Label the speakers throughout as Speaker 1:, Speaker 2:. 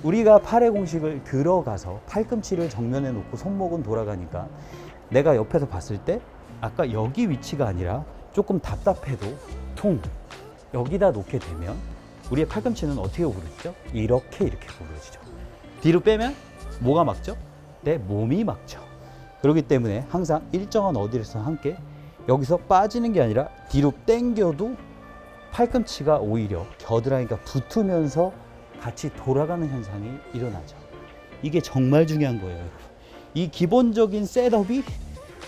Speaker 1: 우리가 팔의 공식을 들어가서 팔꿈치를 정면에 놓고 손목은 돌아가니까 내가 옆에서 봤을 때 아까 여기 위치가 아니라 조금 답답해도 퉁 여기다 놓게 되면 우리의 팔꿈치는 어떻게 구부러지죠? 이렇게 구부러지죠. 뒤로 빼면 뭐가 막죠? 내 몸이 막죠. 그렇기 때문에 항상 일정한 어디에서 함께 여기서 빠지는 게 아니라 뒤로 당겨도 팔꿈치가 오히려 겨드랑이가 붙으면서 같이 돌아가는 현상이 일어나죠. 이게 정말 중요한 거예요. 이 기본적인 셋업이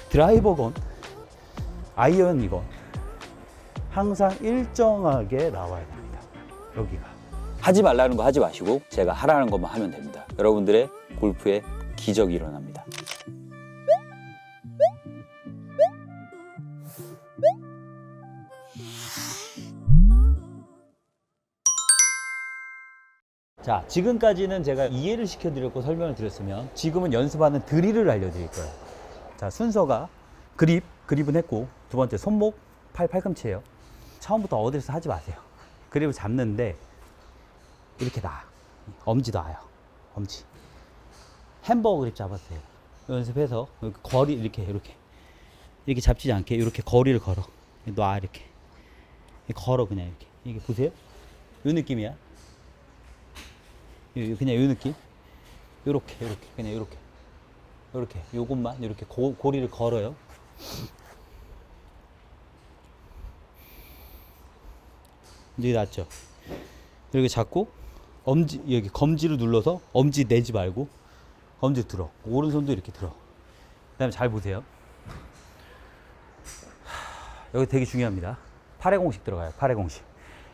Speaker 1: 드라이버건 아이언이건 항상 일정하게 나와야 됩니다. 여기가.
Speaker 2: 하지 말라는 거 하지 마시고 제가 하라는 것만 하면 됩니다. 여러분들의 골프에 기적이 일어납니다.
Speaker 1: 자, 지금까지는 제가 이해를 시켜드렸고 설명을 드렸으면 지금은 연습하는 드릴을 알려드릴 거예요. 자, 순서가 그립은 했고 두 번째 손목, 팔꿈치예요. 처음부터 어디서 하지 마세요. 그립을 잡는데 이렇게 놔. 엄지 놔요. 엄지. 햄버거 그립 잡았어요. 연습해서 거리 이렇게 잡지 않게 이렇게 거리를 걸어. 놔 이렇게. 걸어 그냥 이렇게. 이게 보세요. 이 느낌이야. 그냥 이 느낌. 요렇게 그냥 요렇게 요것만 이렇게 고리를 걸어요. 이제 낫죠. 이렇게 잡고 엄지 여기 검지를 눌러서 엄지 내지 말고 검지 들어. 오른손도 이렇게 들어. 그다음에 잘 보세요. 여기 되게 중요합니다. 팔의 공식 들어가요. 팔의 공식.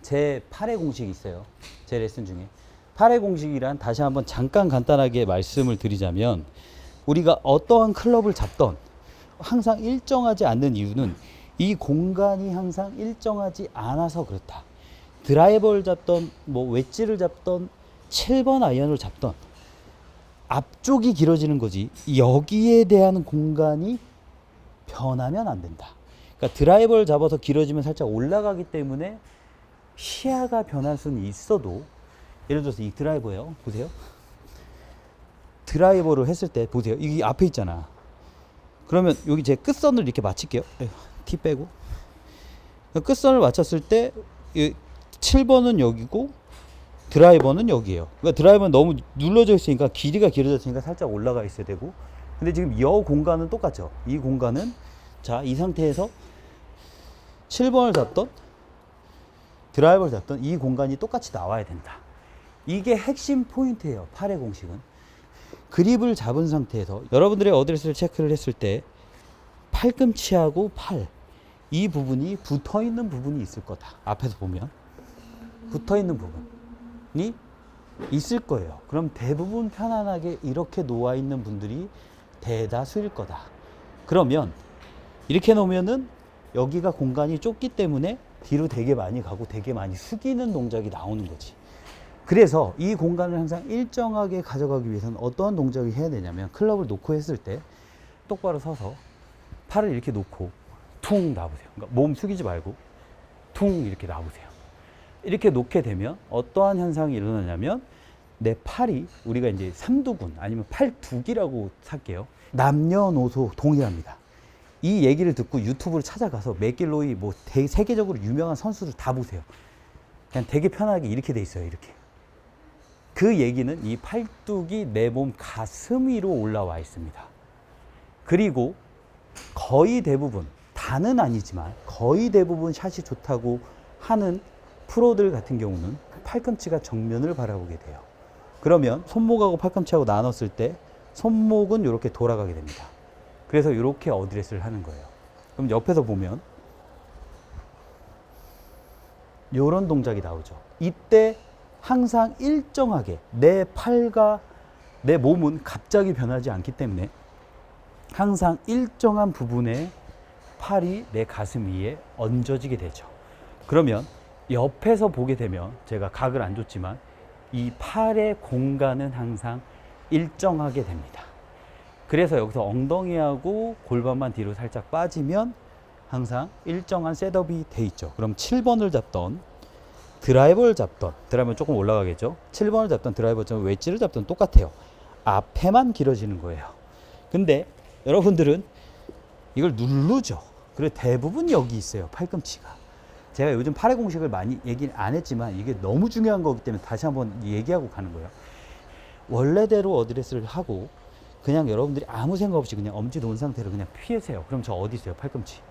Speaker 1: 제 팔의 공식이 있어요. 제 레슨 중에. 팔의 공식이란 다시 한번 잠깐 간단하게 말씀을 드리자면 우리가 어떠한 클럽을 잡던 항상 일정하지 않는 이유는 이 공간이 항상 일정하지 않아서 그렇다. 드라이버를 잡던 뭐 웨지를 잡던 7번 아이언을 잡던 앞쪽이 길어지는 거지 여기에 대한 공간이 변하면 안 된다. 그러니까 드라이버를 잡아서 길어지면 살짝 올라가기 때문에 시야가 변할 수는 있어도 예를 들어서 이 드라이버예요. 보세요. 드라이버를 했을 때 보세요. 이게 앞에 있잖아. 그러면 여기 제 끝선을 이렇게 맞출게요. 티 빼고. 끝선을 맞췄을 때 7번은 여기고 드라이버는 여기예요. 그러니까 드라이버는 너무 눌러져 있으니까 길이가 길어졌으니까 살짝 올라가 있어야 되고. 근데 지금 이 공간은 똑같죠. 이 공간은 자, 이 상태에서 7번을 잡던 드라이버를 잡던 이 공간이 똑같이 나와야 된다. 이게 핵심 포인트예요. 팔의 공식은. 그립을 잡은 상태에서 여러분들의 어드레스를 체크를 했을 때 팔꿈치하고 팔 이 부분이 붙어 있는 부분이 있을 거다. 앞에서 보면 붙어 있는 부분이 있을 거예요. 그럼 대부분 편안하게 이렇게 놓아 있는 분들이 대다수일 거다. 그러면 이렇게 놓으면은 여기가 공간이 좁기 때문에 뒤로 되게 많이 가고 되게 많이 숙이는 동작이 나오는 거지. 그래서 이 공간을 항상 일정하게 가져가기 위해서는 어떠한 동작을 해야 되냐면 클럽을 놓고 했을 때 똑바로 서서 팔을 이렇게 놓고 퉁 놔보세요. 그러니까 몸 숙이지 말고 퉁 이렇게 놔보세요. 이렇게 놓게 되면 어떠한 현상이 일어나냐면 내 팔이 우리가 이제 삼두근 아니면 팔두기라고 살게요. 남녀노소 동일합니다. 이 얘기를 듣고 유튜브를 찾아가서 맥길로이 뭐 세계적으로 유명한 선수들 다 보세요. 그냥 되게 편하게 이렇게 돼 있어요. 이렇게. 그 얘기는 이 팔뚝이 내 몸 가슴 위로 올라와 있습니다. 그리고 거의 대부분, 다는 아니지만 거의 대부분 샷이 좋다고 하는 프로들 같은 경우는 팔꿈치가 정면을 바라보게 돼요. 그러면 손목하고 팔꿈치하고 나눴을 때 손목은 이렇게 돌아가게 됩니다. 그래서 이렇게 어드레스를 하는 거예요. 그럼 옆에서 보면 이런 동작이 나오죠. 이때 항상 일정하게 내 팔과 내 몸은 갑자기 변하지 않기 때문에 항상 일정한 부분에 팔이 내 가슴 위에 얹어지게 되죠. 그러면 옆에서 보게 되면 제가 각을 안 줬지만 이 팔의 공간은 항상 일정하게 됩니다. 그래서 여기서 엉덩이하고 골반만 뒤로 살짝 빠지면 항상 일정한 셋업이 돼 있죠. 그럼 7번을 잡던 드라이버를 잡던, 드라이버는 조금 올라가겠죠. 7번을 잡던 드라이버 잡던 웨지를 잡던 똑같아요. 앞에만 길어지는 거예요. 근데 여러분들은 이걸 누르죠. 그리고 대부분 여기 있어요. 팔꿈치가. 제가 요즘 팔의 공식을 많이 얘기는 안 했지만 이게 너무 중요한 거기 때문에 다시 한번 얘기하고 가는 거예요. 원래대로 어드레스를 하고 그냥 여러분들이 아무 생각 없이 그냥 엄지 놓은 상태로 그냥 피하세요. 그럼 저 어디 있어요? 팔꿈치.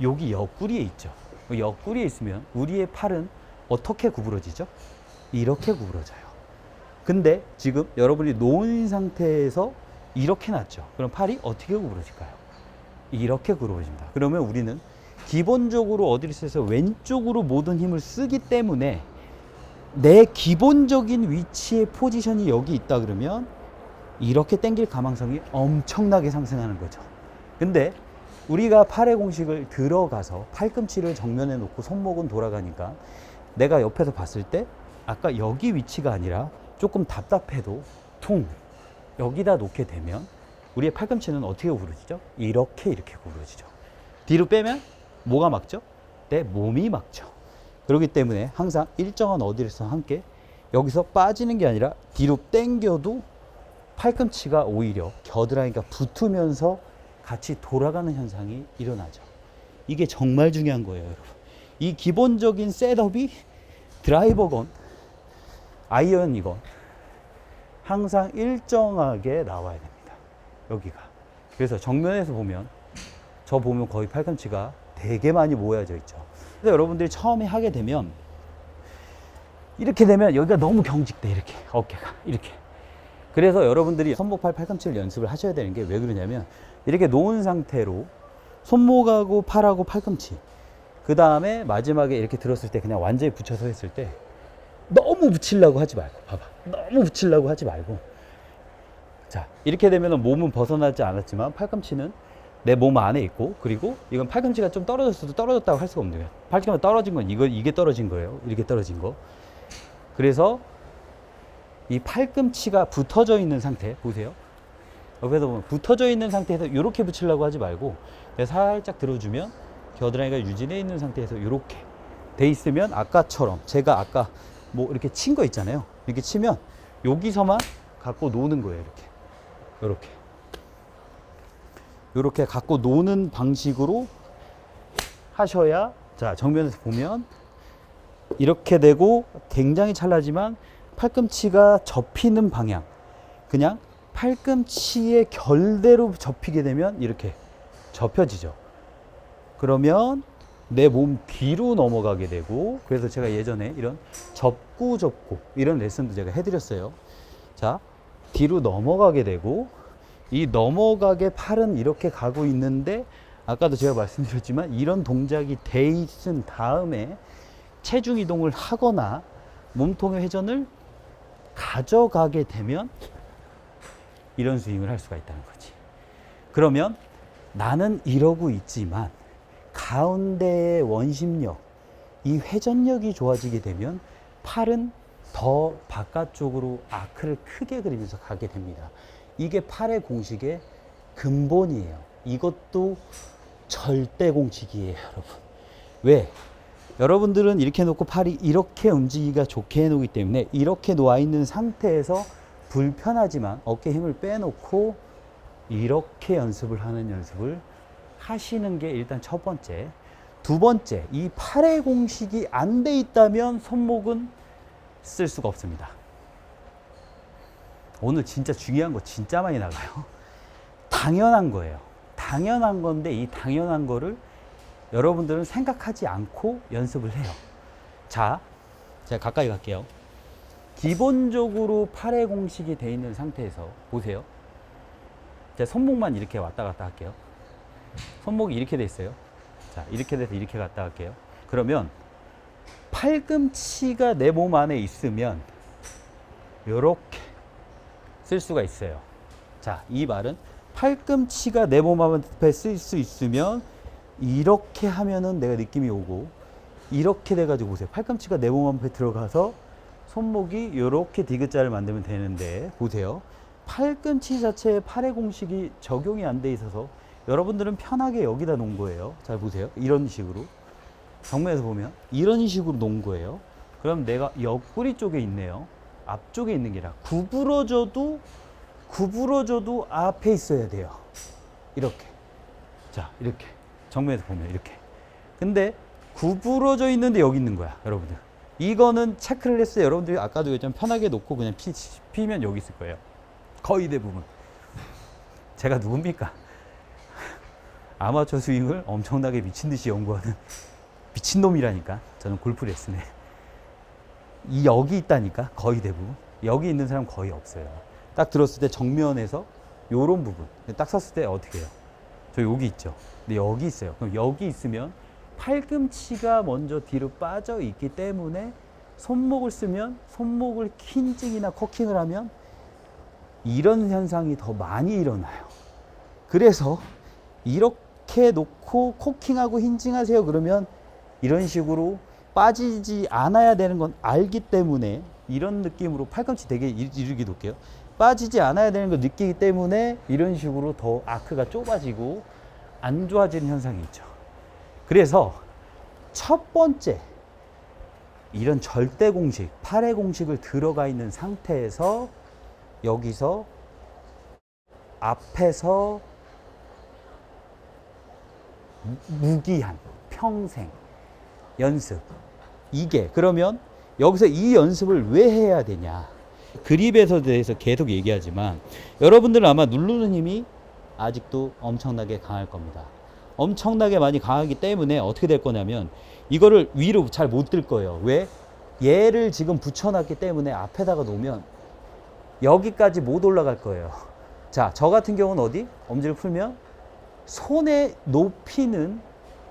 Speaker 1: 여기 옆구리에 있죠. 옆구리에 있으면 우리의 팔은 어떻게 구부러지죠? 이렇게 구부러져요. 근데 지금 여러분이 놓은 상태에서 이렇게 놨죠. 그럼 팔이 어떻게 구부러질까요? 이렇게 구부러집니다. 그러면 우리는 기본적으로 어드레스에서 왼쪽으로 모든 힘을 쓰기 때문에 내 기본적인 위치의 포지션이 여기 있다 그러면 이렇게 당길 가망성이 엄청나게 상승하는 거죠. 근데 우리가 팔의 공식을 들어가서 팔꿈치를 정면에 놓고 손목은 돌아가니까 내가 옆에서 봤을 때 아까 여기 위치가 아니라 조금 답답해도 퉁 여기다 놓게 되면 우리의 팔꿈치는 어떻게 구부러지죠? 이렇게 구부러지죠. 뒤로 빼면 뭐가 막죠? 내 몸이 막죠. 그렇기 때문에 항상 일정한 어디에서 함께 여기서 빠지는 게 아니라 뒤로 당겨도 팔꿈치가 오히려 겨드랑이가 붙으면서 같이 돌아가는 현상이 일어나죠. 이게 정말 중요한 거예요, 여러분. 이 기본적인 셋업이 드라이버건 아이언이건 항상 일정하게 나와야 됩니다. 여기가. 그래서 정면에서 보면 저 보면 거의 팔꿈치가 되게 많이 모여져 있죠. 그래서 여러분들이 처음에 하게 되면 이렇게 되면 여기가 너무 경직돼. 이렇게 어깨가 이렇게. 그래서 여러분들이 손목팔 팔꿈치를 연습을 하셔야 되는 게 왜 그러냐면 이렇게 놓은 상태로 손목하고 팔하고 팔꿈치 그 다음에 마지막에 이렇게 들었을 때 그냥 완전히 붙여서 했을 때 너무 붙이려고 하지 말고 봐봐. 너무 붙이려고 하지 말고 자 이렇게 되면 몸은 벗어나지 않았지만 팔꿈치는 내 몸 안에 있고 그리고 이건 팔꿈치가 좀 떨어졌어도 떨어졌다고 할 수가 없는 거예요. 팔꿈치가 떨어진 건 이게 떨어진 거예요. 이렇게 떨어진 거. 그래서 이 팔꿈치가 붙어져 있는 상태 보세요. 옆에서 보면 붙어져 있는 상태에서 이렇게 붙이려고 하지 말고 살짝 들어주면 겨드랑이가 유지되어 있는 상태에서 이렇게 돼 있으면 아까처럼 제가 아까 뭐 이렇게 친 거 있잖아요. 이렇게 치면 여기서만 갖고 노는 거예요. 이렇게 갖고 노는 방식으로 하셔야 자 정면에서 보면 이렇게 되고 굉장히 찰나지만 팔꿈치가 접히는 방향 그냥 팔꿈치의 결대로 접히게 되면 이렇게 접혀지죠. 그러면 내 몸 뒤로 넘어가게 되고 그래서 제가 예전에 이런 접고 이런 레슨도 제가 해드렸어요. 자 뒤로 넘어가게 되고 이 넘어가게 팔은 이렇게 가고 있는데 아까도 제가 말씀드렸지만 이런 동작이 돼 있은 다음에 체중 이동을 하거나 몸통의 회전을 가져가게 되면 이런 스윙을 할 수가 있다는 거지. 그러면 나는 이러고 있지만 가운데의 원심력, 이 회전력이 좋아지게 되면 팔은 더 바깥쪽으로 아크를 크게 그리면서 가게 됩니다. 이게 팔의 공식의 근본이에요. 이것도 절대 공식이에요, 여러분. 왜? 여러분들은 이렇게 놓고 팔이 이렇게 움직이기가 좋게 해놓기 때문에 이렇게 놓아 있는 상태에서 불편하지만 어깨 힘을 빼놓고 이렇게 연습을 하는 연습을 하시는 게 일단 첫 번째. 두 번째, 이 팔의 공식이 안 돼 있다면 손목은 쓸 수가 없습니다. 오늘 진짜 중요한 거 진짜 많이 나가요. 당연한 거예요. 당연한 건데 이 당연한 거를 여러분들은 생각하지 않고 연습을 해요. 자, 제가 가까이 갈게요. 기본적으로 팔의 공식이 돼 있는 상태에서 보세요. 제가 손목만 이렇게 왔다 갔다 할게요. 손목이 이렇게 돼 있어요. 자, 이렇게 돼서 이렇게 갔다 갈게요. 그러면 팔꿈치가 내 몸 안에 있으면 이렇게 쓸 수가 있어요. 자, 이 말은 팔꿈치가 내 몸 앞에 쓸 수 있으면 이렇게 하면은 내가 느낌이 오고 이렇게 돼가지고 보세요. 팔꿈치가 내 몸 앞에 들어가서 손목이 이렇게 디귿자를 만들면 되는데 보세요. 팔꿈치 자체에 팔의 공식이 적용이 안 돼 있어서 여러분들은 편하게 여기다 놓은 거예요. 잘 보세요. 이런 식으로 정면에서 보면 이런 식으로 놓은 거예요. 그럼 내가 옆구리 쪽에 있네요. 앞쪽에 있는 게 아니라 구부러져도 앞에 있어야 돼요. 이렇게. 자, 이렇게. 정면에서 보면 이렇게. 근데 구부러져 있는데 여기 있는 거야, 여러분들. 이거는 체크를 했어요. 여러분들이 아까도 얘기했지만 편하게 놓고 그냥 피면 여기 있을 거예요. 거의 대부분. 제가 누굽니까? 아마추어 스윙을 엄청나게 미친 듯이 연구하는 미친놈이라니까. 저는 골프 레슨에. 여기 있다니까, 거의 대부분. 여기 있는 사람 거의 없어요. 딱 들었을 때 정면에서 요런 부분. 딱 섰을 때 어떻게 해요? 저 여기 있죠. 근데 여기 있어요. 그럼 여기 있으면 팔꿈치가 먼저 뒤로 빠져 있기 때문에 손목을 쓰면 손목을 힌징이나 코킹을 하면 이런 현상이 더 많이 일어나요. 그래서 이렇게 놓고 코킹하고 힌징하세요. 그러면 이런 식으로 빠지지 않아야 되는 건 알기 때문에 이런 느낌으로 팔꿈치 되게 이르게 놓을게요. 빠지지 않아야 되는 걸 느끼기 때문에 이런 식으로 더 아크가 좁아지고 안 좋아지는 현상이 있죠. 그래서 첫 번째 이런 절대 공식, 8의 공식을 들어가 있는 상태에서 여기서 앞에서 무기한 평생 연습. 이게 그러면 여기서 이 연습을 왜 해야 되냐? 그립에 대해서 계속 얘기하지만 여러분들은 아마 누르는 힘이 아직도 엄청나게 강할 겁니다. 엄청나게 많이 강하기 때문에 어떻게 될 거냐면 이거를 위로 잘 못 들 거예요. 왜? 얘를 지금 붙여놨기 때문에 앞에다가 놓으면 여기까지 못 올라갈 거예요. 자, 저 같은 경우는 어디? 엄지를 풀면 손의 높이는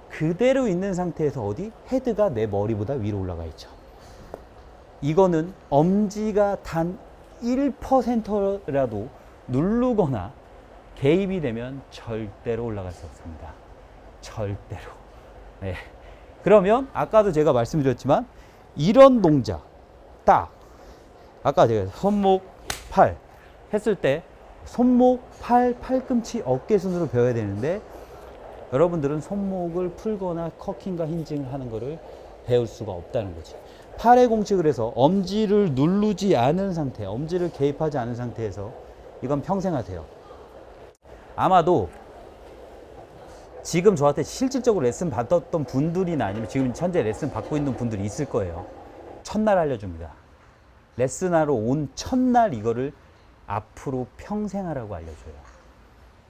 Speaker 1: 그대로 있는 상태에서 어디? 헤드가 내 머리보다 위로 올라가 있죠. 이거는 엄지가 단 1%라도 누르거나 개입이 되면 절대로 올라갈 수 없습니다. 절대로. 네. 그러면 아까도 제가 말씀드렸지만 이런 동작 딱 아까 제가 손목, 팔 했을 때 손목, 팔, 팔꿈치, 어깨 순으로 배워야 되는데 여러분들은 손목을 풀거나 커킹과 힌징을 하는 거를 배울 수가 없다는 거지. 8의 공식을 해서 엄지를 누르지 않은 상태, 엄지를 개입하지 않은 상태에서 이건 평생 하세요. 아마도 지금 저한테 실질적으로 레슨 받았던 분들이나 아니면 지금 현재 레슨 받고 있는 분들이 있을 거예요. 첫날 알려줍니다. 레슨하러 온 첫날 이거를 앞으로 평생 하라고 알려줘요.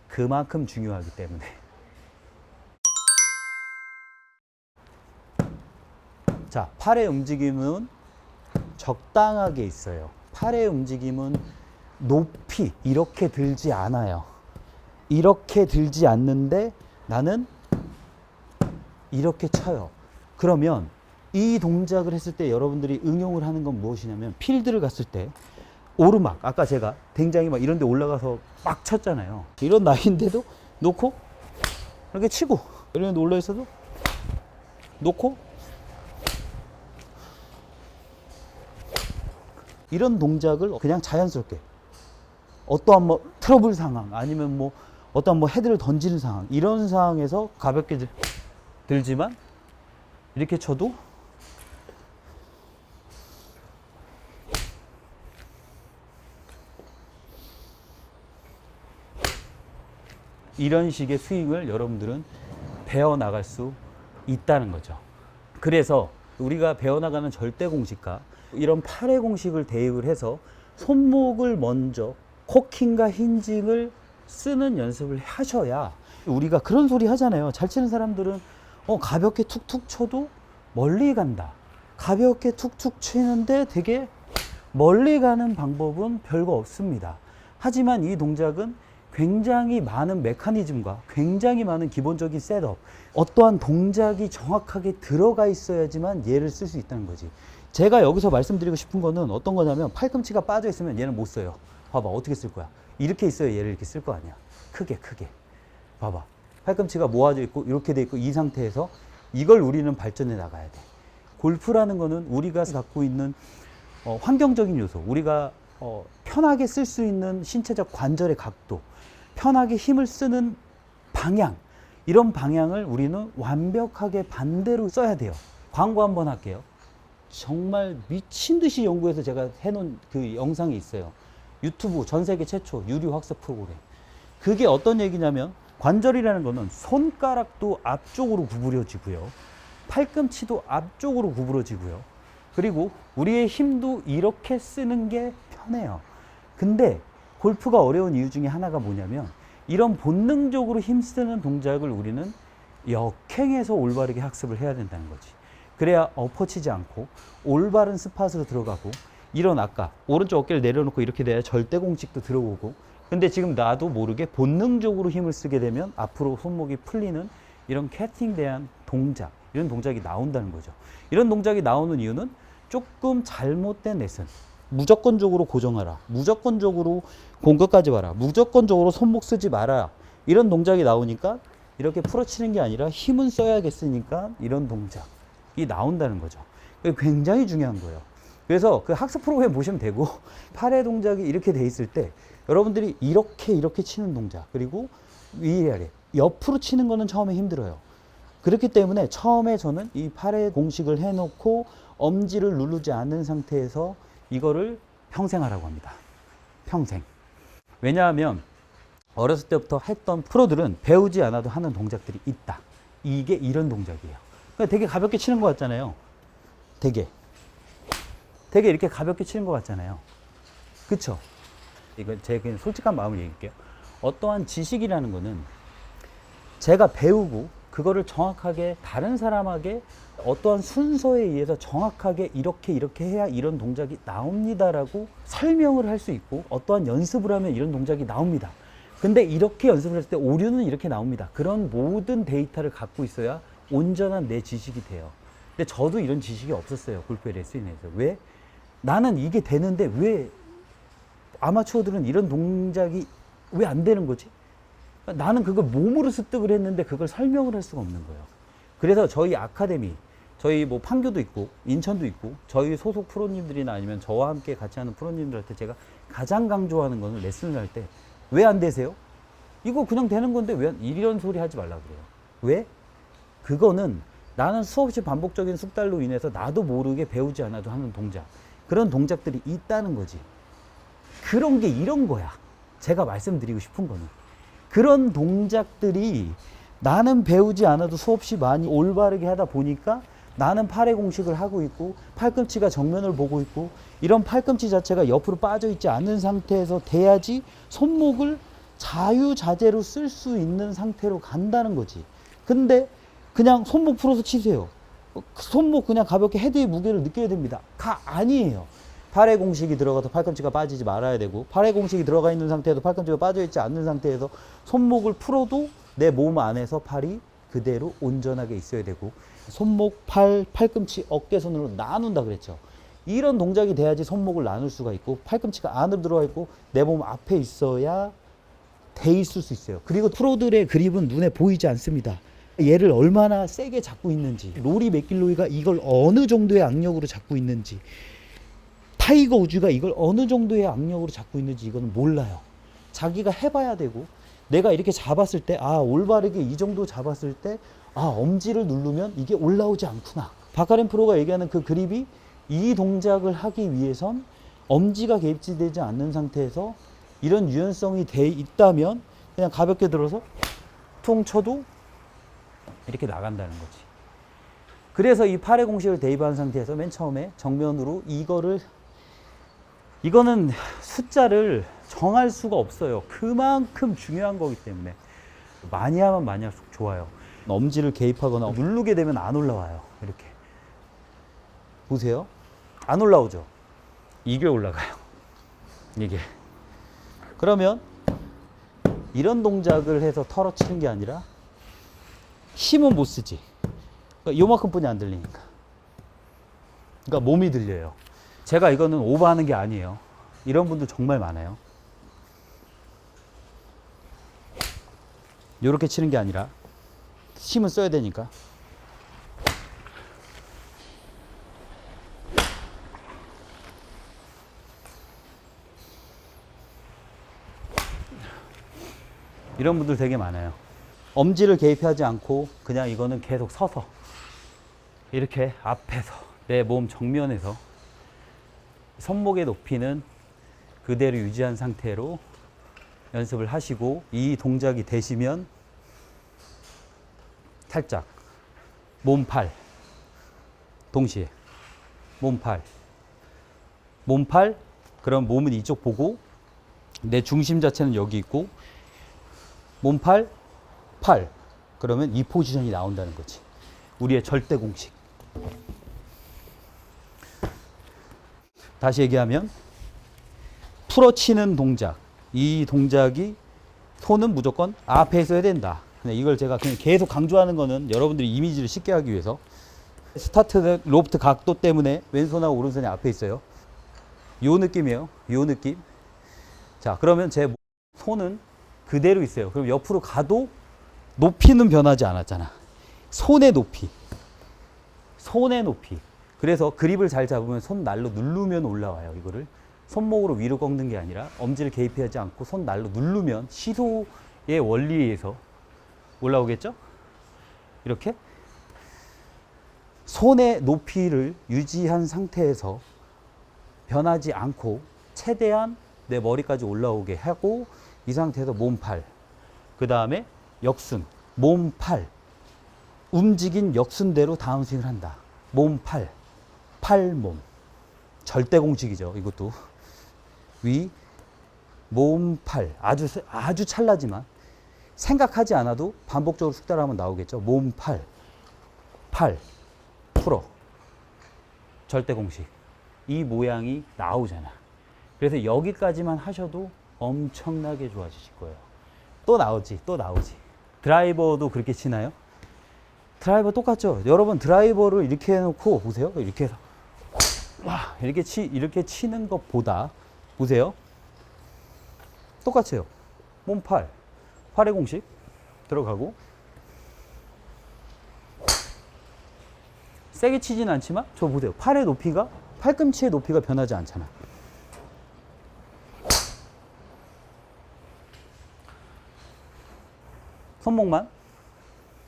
Speaker 1: 그만큼 중요하기 때문에. 자, 팔의 움직임은 적당하게 있어요. 팔의 움직임은 높이 이렇게 들지 않아요. 이렇게 들지 않는데 나는 이렇게 쳐요. 그러면 이 동작을 했을 때 여러분들이 응용을 하는 건 무엇이냐면 필드를 갔을 때 오르막, 아까 제가 굉장히 막 이런 데 올라가서 막 쳤잖아요. 이런 나이인데도 놓고 이렇게 치고 이런 데 올라 있어도 놓고 이런 동작을 그냥 자연스럽게 어떠한 뭐 트러블 상황 아니면 뭐 어떠한 뭐 헤드를 던지는 상황 이런 상황에서 가볍게 들지만 이렇게 쳐도 이런 식의 스윙을 여러분들은 배워나갈 수 있다는 거죠. 그래서 우리가 배워나가는 절대 공식과 이런 8의 공식을 대입을 해서 손목을 먼저 코킹과 힌징을 쓰는 연습을 하셔야 우리가 그런 소리 하잖아요. 잘 치는 사람들은 가볍게 툭툭 쳐도 멀리 간다. 가볍게 툭툭 치는데 되게 멀리 가는 방법은 별거 없습니다. 하지만 이 동작은 굉장히 많은 메커니즘과 굉장히 많은 기본적인 셋업, 어떠한 동작이 정확하게 들어가 있어야지만 얘를 쓸 수 있다는 거지. 제가 여기서 말씀드리고 싶은 거는 어떤 거냐면 팔꿈치가 빠져 있으면 얘는 못 써요. 봐봐, 어떻게 쓸 거야? 이렇게 있어야 얘를 이렇게 쓸 거 아니야. 크게. 봐봐. 팔꿈치가 모아져 있고 이렇게 돼 있고 이 상태에서 이걸 우리는 발전해 나가야 돼. 골프라는 거는 우리가 갖고 있는 환경적인 요소, 우리가 편하게 쓸 수 있는 신체적 관절의 각도, 편하게 힘을 쓰는 방향, 이런 방향을 우리는 완벽하게 반대로 써야 돼요. 광고 한번 할게요. 정말 미친 듯이 연구해서 제가 해놓은 그 영상이 있어요. 유튜브 전 세계 최초 유리 학습 프로그램. 그게 어떤 얘기냐면 관절이라는 거는 손가락도 앞쪽으로 구부려지고요. 팔꿈치도 앞쪽으로 구부러지고요. 그리고 우리의 힘도 이렇게 쓰는 게 편해요. 근데 골프가 어려운 이유 중에 하나가 뭐냐면 이런 본능적으로 힘쓰는 동작을 우리는 역행해서 올바르게 학습을 해야 된다는 거지. 그래야 엎어치지 않고 올바른 스팟으로 들어가고 이런 아까 오른쪽 어깨를 내려놓고 이렇게 돼야 절대 공직도 들어오고 근데 지금 나도 모르게 본능적으로 힘을 쓰게 되면 앞으로 손목이 풀리는 이런 캐팅에 대한 동작 이런 동작이 나온다는 거죠. 이런 동작이 나오는 이유는 조금 잘못된 레슨 무조건적으로 고정하라 무조건적으로 공끝까지 봐라 무조건적으로 손목 쓰지 마라 이런 동작이 나오니까 이렇게 풀어치는 게 아니라 힘은 써야겠으니까 이런 동작이 나온다는 거죠. 그게 굉장히 중요한 거예요. 그래서 그 학습 프로그램 보시면 되고 팔의 동작이 이렇게 돼 있을 때 여러분들이 이렇게 치는 동작 그리고 위아래 옆으로 치는 거는 처음에 힘들어요. 그렇기 때문에 처음에 저는 이 팔의 공식을 해놓고 엄지를 누르지 않는 상태에서 이거를 평생 하라고 합니다. 평생. 왜냐하면 어렸을 때부터 했던 프로들은 배우지 않아도 하는 동작들이 있다. 이게 이런 동작이에요. 그러니까 되게 가볍게 치는 것 같잖아요. 되게 이렇게 가볍게 치는 것 같잖아요. 그쵸? 이거 제 그냥 솔직한 마음을 얘기할게요. 어떠한 지식이라는 거는 제가 배우고 그거를 정확하게 다른 사람에게 어떠한 순서에 의해서 정확하게 이렇게 해야 이런 동작이 나옵니다라고 설명을 할 수 있고 어떠한 연습을 하면 이런 동작이 나옵니다. 근데 이렇게 연습을 했을 때 오류는 이렇게 나옵니다. 그런 모든 데이터를 갖고 있어야 온전한 내 지식이 돼요. 근데 저도 이런 지식이 없었어요. 골프의 레슨에서. 왜? 나는 이게 되는데 왜 아마추어들은 이런 동작이 왜 안 되는 거지? 나는 그걸 몸으로 습득을 했는데 그걸 설명을 할 수가 없는 거예요. 그래서 저희 아카데미, 저희 뭐 판교도 있고 인천도 있고 저희 소속 프로님들이나 아니면 저와 함께 같이 하는 프로님들한테 제가 가장 강조하는 거는 레슨을 할 때 왜 안 되세요? 이거 그냥 되는 건데 왜 이런 소리 하지 말라 그래요. 왜? 그거는 나는 수없이 반복적인 숙달로 인해서 나도 모르게 배우지 않아도 하는 동작 그런 동작들이 있다는 거지. 그런 게 이런 거야. 제가 말씀드리고 싶은 거는 그런 동작들이 나는 배우지 않아도 수없이 많이 올바르게 하다 보니까 나는 팔의 공식을 하고 있고 팔꿈치가 정면을 보고 있고 이런 팔꿈치 자체가 옆으로 빠져 있지 않는 상태에서 돼야지 손목을 자유자재로 쓸 수 있는 상태로 간다는 거지. 근데 그냥 손목 풀어서 치세요. 손목 그냥 가볍게 헤드의 무게를 느껴야 됩니다. 아니에요. 팔의 공식이 들어가서 팔꿈치가 빠지지 말아야 되고 팔의 공식이 들어가 있는 상태에서 팔꿈치가 빠져 있지 않는 상태에서 손목을 풀어도 내 몸 안에서 팔이 그대로 온전하게 있어야 되고 손목, 팔꿈치, 어깨선으로 나눈다 그랬죠. 이런 동작이 돼야지 손목을 나눌 수가 있고 팔꿈치가 안으로 들어가 있고 내 몸 앞에 있어야 돼 있을 수 있어요. 그리고 프로들의 그립은 눈에 보이지 않습니다. 얘를 얼마나 세게 잡고 있는지 로리 맥길로이가 이걸 어느 정도의 악력으로 잡고 있는지 타이거 우즈가 이걸 어느 정도의 악력으로 잡고 있는지 이거는 몰라요. 자기가 해봐야 되고 내가 이렇게 잡았을 때 올바르게 이 정도 잡았을 때 엄지를 누르면 이게 올라오지 않구나. 박가렌 프로가 얘기하는 그 그립이 이 동작을 하기 위해선 엄지가 개입되지 않는 상태에서 이런 유연성이 돼 있다면 그냥 가볍게 들어서 퉁 쳐도 이렇게 나간다는 거지. 그래서 이 팔의 공식을 대입한 상태에서 맨 처음에 정면으로 이거는 숫자를 정할 수가 없어요. 그만큼 중요한 거기 때문에 많이 하면 많이 할수록 좋아요. 엄지를 개입하거나 누르게 되면 안 올라와요. 이렇게 보세요. 안 올라오죠. 이게 올라가요. 이게. 그러면 이런 동작을 해서 털어치는 게 아니라 힘은 못 쓰지. 그러니까 요만큼뿐이 안 들리니까. 그러니까 몸이 들려요. 제가 이거는 오버하는 게 아니에요. 이런 분들 정말 많아요. 이렇게 치는 게 아니라 힘은 써야 되니까. 이런 분들 되게 많아요. 엄지를 개입하지 않고 그냥 이거는 계속 서서 이렇게 앞에서 내 몸 정면에서 손목의 높이는 그대로 유지한 상태로 연습을 하시고, 이 동작이 되시면 살짝 몸팔 동시에 몸팔 그럼 몸은 이쪽 보고 내 중심 자체는 여기 있고 몸팔 팔 그러면 이 포지션이 나온다는 거지. 우리의 절대 공식. 다시 얘기하면 풀어치는 동작, 이 동작이 손은 무조건 앞에 있어야 된다. 근데 이걸 제가 그냥 계속 강조하는 거는 여러분들이 이미지를 쉽게 하기 위해서, 스타트 로프트 각도 때문에 왼손하고 오른손이 앞에 있어요. 요 느낌이에요. 요 느낌. 자, 그러면 제 손은 그대로 있어요. 그럼 옆으로 가도 높이는 변하지 않았잖아. 손의 높이. 그래서 그립을 잘 잡으면 손 날로 누르면 올라와요. 이거를 손목으로 위로 꺾는 게 아니라 엄지를 개입하지 않고 손 날로 누르면 시소의 원리에 의해서 올라오겠죠? 이렇게 손의 높이를 유지한 상태에서 변하지 않고 최대한 내 머리까지 올라오게 하고, 이 상태에서 몸팔, 그 다음에 역순, 몸팔, 움직인 역순대로 다운스윙을 한다. 몸팔, 팔몸, 절대 공식이죠. 이것도 위, 몸팔, 아주 찰나지만 생각하지 않아도 반복적으로 숙달하면 나오겠죠. 몸팔, 팔, 풀어, 절대 공식. 이 모양이 나오잖아. 그래서 여기까지만 하셔도 엄청나게 좋아지실 거예요. 또 나오지. 드라이버도 그렇게 치나요? 드라이버 똑같죠? 여러분 드라이버를 이렇게 해놓고 보세요. 이렇게 해서 와, 이렇게 치는 것보다 보세요. 똑같아요. 몸팔, 팔의 공식 들어가고, 세게 치진 않지만 저 보세요. 팔의 높이가, 팔꿈치의 높이가 변하지 않잖아. 손목만